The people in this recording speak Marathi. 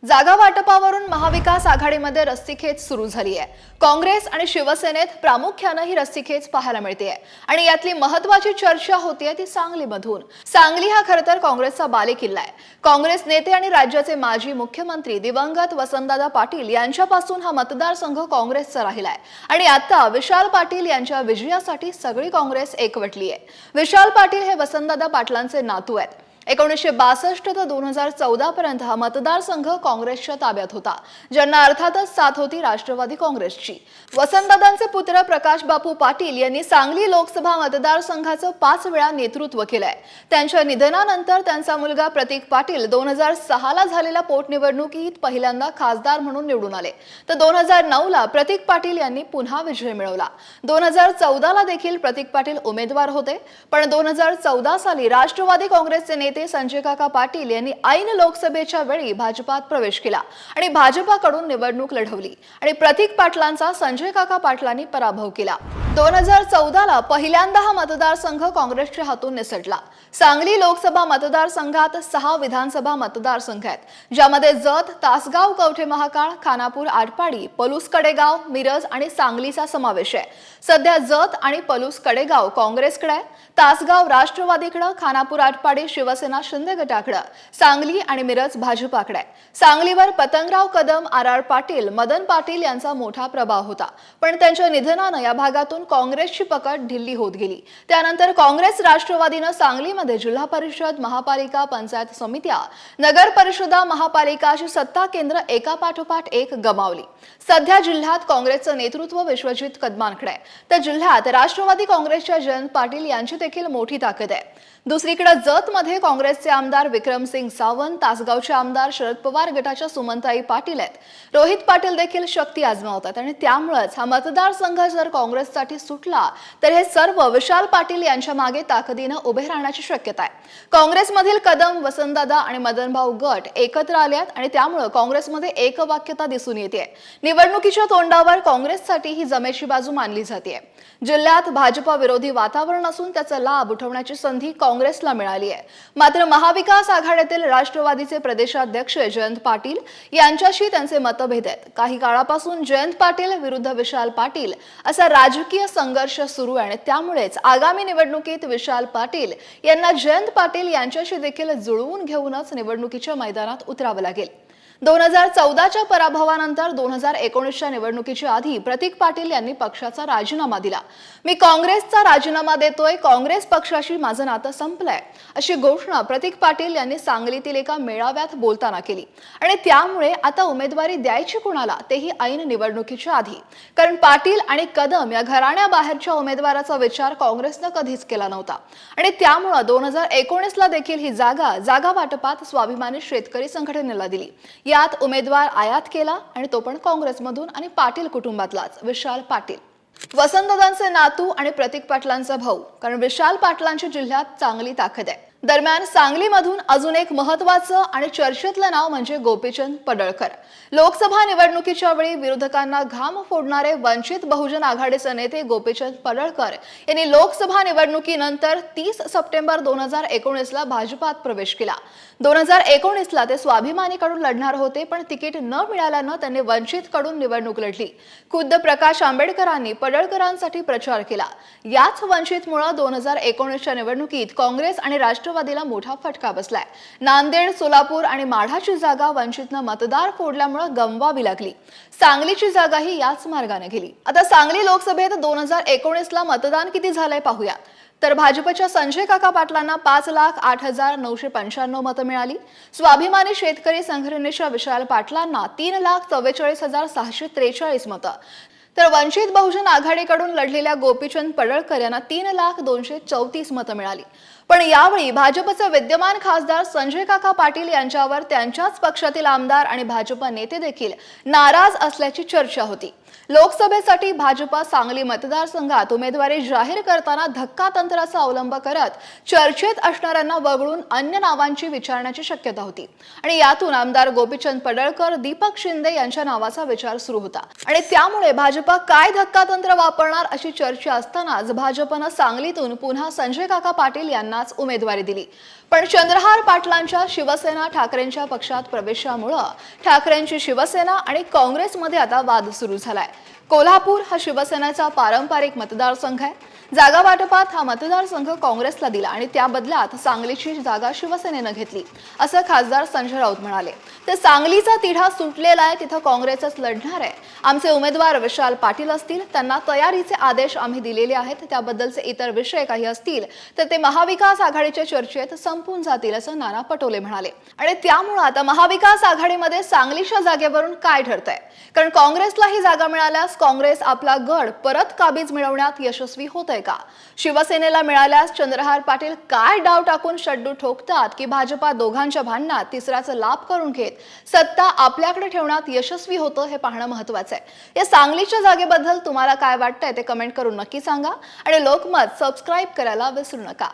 जागा वाटपावरून महाविकास आघाडीमध्ये रस्सीखेच सुरू झाली आहे। काँग्रेस आणि शिवसेनेत प्रामुख्याने ही रस्सीखेच पाहायला मिळते आणि यातली महत्त्वाची चर्चा होतीये ती सांगलीमधून। सांगली हा खरं तर काँग्रेसचा बालेकिल्ला आहे। काँग्रेस नेते आणि राज्याचे माजी मुख्यमंत्री दिवंगत वसंतदादा पाटील यांच्यापासून हा मतदारसंघ काँग्रेसचा राहिलाय आणि आता विशाल पाटील यांच्या विजयासाठी सगळी काँग्रेस एकवटली आहे। विशाल पाटील हे वसंतदादा पाटलांचे नातू आहेत। 1962 ते 2014 पर्यंत हा मतदारसंघ काँग्रेसच्या ताब्यात होता, ज्यांना अर्थातच साथ होती राष्ट्रवादी काँग्रेसची। वसंतदादांचे पुत्र प्रकाश बापू पाटील यांनी सांगली लोकसभा मतदारसंघाचं 5 वेळा नेतृत्व केलंय। त्यांच्या निधनानंतर त्यांचा मुलगा प्रतीक पाटील 2006 ला झालेल्या पोटनिवडणुकीत पहिल्यांदा खासदार म्हणून निवडून आले, तर 2009 ला प्रतीक पाटील यांनी पुन्हा विजय मिळवला। 2014 ला देखील प्रतीक पाटील उमेदवार होते, पण 2014 साली राष्ट्रवादी काँग्रेसचे नेते संजय काका पाटील यांनी ऐन लोकसभेच्या वेळी भाजपात प्रवेश केला आणि भाजपाकडून निवडणूक लढवली आणि प्रतीक पाटलांचा संजय काका पाटलांनी पराभव केला। 2014 ला पहिल्यांदा हा मतदारसंघ काँग्रेसच्या हातून निसटला। सांगली लोकसभा मतदारसंघात 6 विधानसभा मतदारसंघ आहेत, ज्यामध्ये जत, तासगाव, कवठे महाकाळ, खानापूर, आटपाडी, पलूस कडेगाव, मिरज आणि सांगलीचा समावेश आहे। सध्या जत आणि पलूस कडेगाव काँग्रेसकडे आहे, तासगाव राष्ट्रवादीकडे, खानापूर आटपाडी शिवसेना शिंदे गटाकडे, सांगली आणि मिरज भाजपाकडे आहे। सांगलीवर पतंगराव कदम, आर पाटील, मदन पाटील यांचा मोठा प्रभाव होता, पण त्यांच्या निधनाने या भागातून काँग्रेसची पकड ढिल्ली होत गेली। त्यानंतर काँग्रेस राष्ट्रवादीने सांगलीमध्ये जिल्हा परिषद, महापालिका, पंचायत समित्या, नगर परिषदा, महापालिकाची सत्ता केंद्र एकापाठोपाठ एक गमावली। सध्या जिल्ह्यात काँग्रेसचं नेतृत्व विश्वजित कदमांकडे आहे, तर जिल्ह्यात राष्ट्रवादी काँग्रेसच्या जयंत पाटील यांची देखील मोठी ताकद आहे। दुसरीकडे जतमध्ये काँग्रेसचे आमदार विक्रमसिंग सावंत, तासगावचे आमदार शरद पवार गटाच्या सुमनताई पाटील आहेत। रोहित पाटील देखील शक्ती आजमावतात आणि त्यामुळेच हा मतदारसंघ जर काँग्रेससाठी सुटला तर हे सर्व विशाल पाटील यांच्या मागे ताकदीने उभे राहण्याची शक्यता आहे। काँग्रेसमधील कदम, वसंतदादा आणि मदनभाऊ गट एकत्र आलेत आणि त्यामुळे काँग्रेसमध्ये एकवाक्यता दिसून येते। निवडणुकीच्या तोंडावर काँग्रेससाठी ही जमेची बाजू मानली जाते। जिल्ह्यात भाजपा विरोधी वातावरण असून त्याचा लाभ उठवण्याची संधी काँग्रेसला मिळाली आहे। मात्र महाविकास आघाडीतील राष्ट्रवादीचे प्रदेशाध्यक्ष जयंत पाटील यांच्याशी त्यांचे मतभेद आहेत। काही काळापासून जयंत पाटील विरुद्ध विशाल पाटील असा राजकीय संघर्ष सुरू आहे आणि त्यामुळेच आगामी निवडणुकीत विशाल पाटील यांना जयंत पाटील यांच्याशी देखील जुळवून घेऊनच निवडणुकीच्या मैदानात उतरावं लागेल। 2014च्या पराभवानंतर 2019च्या निवडणुकीच्या आधी प्रतीक पाटील यांनी पक्षाचा राजीनामा दिला। मी काँग्रेसचा राजीनामा देतोय, काँग्रेस पक्षाशी माझं नातं संपलंय, अशी घोषणा प्रतीक पाटील यांनी सांगलीतील एका मेळाव्यात बोलताना केली आणि त्यामुळे आता उमेदवारी द्यायची कुणाला तेही ऐन निवडणुकीच्या आधी, कारण पाटील आणि कदम या घराण्याबाहेरच्या उमेदवाराचा विचार काँग्रेसनं कधीच केला नव्हता आणि त्यामुळे 2019 ला देखील ही जागा वाटपात स्वाभिमानी शेतकरी संघटनेला दिली। यात उमेदवार आयात केला आणि तो पण काँग्रेसमधून आणि पाटील कुटुंबातलाच विशाल पाटील, वसंतदादांचे नातू आणि प्रतीक पाटलांचा भाऊ, कारण विशाल पाटलांच्या जिल्ह्यात चांगली ताकद आहे। दरम्यान सांगलीमधून अजून एक महत्त्वाचं आणि चर्चेतलं नाव म्हणजे गोपीचंद पडळकर। लोकसभा निवडणुकीच्या वेळी विरोधकांना घाम फोडणारे वंचित बहुजन आघाडीचे नेते गोपीचंद पडळकर यांनी लोकसभा निवडणुकीनंतर 30 सप्टेंबर 2019 ला भाजपात प्रवेश केला। 2019 ला ते स्वाभिमानीकडून लढणार होते, पण तिकीट न मिळाल्यानं त्यांनी वंचितकडून निवडणूक लढली। खुद्द प्रकाश आंबेडकरांनी पडळकरांसाठी प्रचार केला। याच वंचितमुळे 2019च्या निवडणुकीत काँग्रेस आणि राष्ट्रवादीला मोठा फटका बसलाय। नांदेड, सोलापूर आणि माढाची जागा वंचितनं मतदार फोडल्यामुळे गमवावी लागली। सांगलीची जागाही याच मार्गाने गेली। आता सांगली लोकसभेत 2019 ला मतदान किती झालंय पाहूया। तर भाजपच्या संजय काका पाटलांना 5,08,995 मतं मिळाली। स्वाभिमानी शेतकरी संघटनेच्या विशाल पाटलांना 3,44,643 मतं, तर वंचित बहुजन आघाडीकडून लढलेल्या गोपीचंद पडळकर यांना 3,02,34 मतं मिळाली। पण यावेळी भाजपचे विद्यमान खासदार संजय काका पाटील यांच्यावर त्यांच्याच पक्षातील आमदार आणि भाजप नेते देखील नाराज असल्याची चर्चा होती। लोकसभेसाठी भाजपा सांगली मतदारसंघात उमेदवारी जाहीर करताना धक्कातंत्राचा अवलंब करत चर्चेत असणाऱ्यांना वगळून अन्य नावांची विचारण्याची शक्यता होती आणि यातून आमदार गोपीचंद पडळकर, दीपक शिंदे यांच्या नावाचा विचार सुरू होता आणि त्यामुळे भाजपा काय धक्कातंत्र वापरणार अशी चर्चा असतानाच भाजपनं सांगलीतून पुन्हा संजय काका पाटील यांना यांनाच उमेदवारी दिली. पण चंद्रहार पाटलांच्या शिवसेना ठाकरेंच्या पक्षात प्रवेशामुळे ठाकरेंची शिवसेना आणि काँग्रेसमध्ये आता वाद सुरू झालाय. कोल्हापूर हा शिवसेनेचा पारंपरिक मतदारसंघ आहे. जागा वाटपात हा मतदारसंघ काँग्रेसला दिला आणि त्या बदल्यात सांगलीची जागा शिवसेनेनं घेतली, असं खासदार संजय राऊत म्हणाले. तर सांगलीचा तिढा सुटलेला आहे, तिथं काँग्रेसच लढणार आहे. आमचे उमेदवार विशाल पाटील असतील, त्यांना तयारीचे आदेश आम्ही दिलेले आहेत. त्याबद्दलचे इतर विषय काही असतील तर ते महाविकास आघाडीच्या चर्चेत संपून जातील, असं नाना पटोले म्हणाले. आणि त्यामुळे आता महाविकास आघाडीमध्ये सांगलीच्या जागेवरून काय ठरतंय, कारण काँग्रेसला ही जागा मिळाल्यास काँग्रेस आपला गड परत काबीज मिळवण्यात यशस्वी होतंय का? शिवसेनेला मिळाल्यास चंद्रहार पाटील काय डाव टाकून शड्डू ठोकतात की भाजपा दोघांच्या भांडणात तिसऱ्याचा लाभ करून घेत सत्ता आपल्याकडे ठेवण्यात यशस्वी होतं, हे पाहणं महत्त्वाचं आहे. या सांगलीच्या जागेबद्दल तुम्हाला काय वाटतंय ते कमेंट करून नक्की सांगा आणि लोकमत सबस्क्राइब करायला विसरू नका.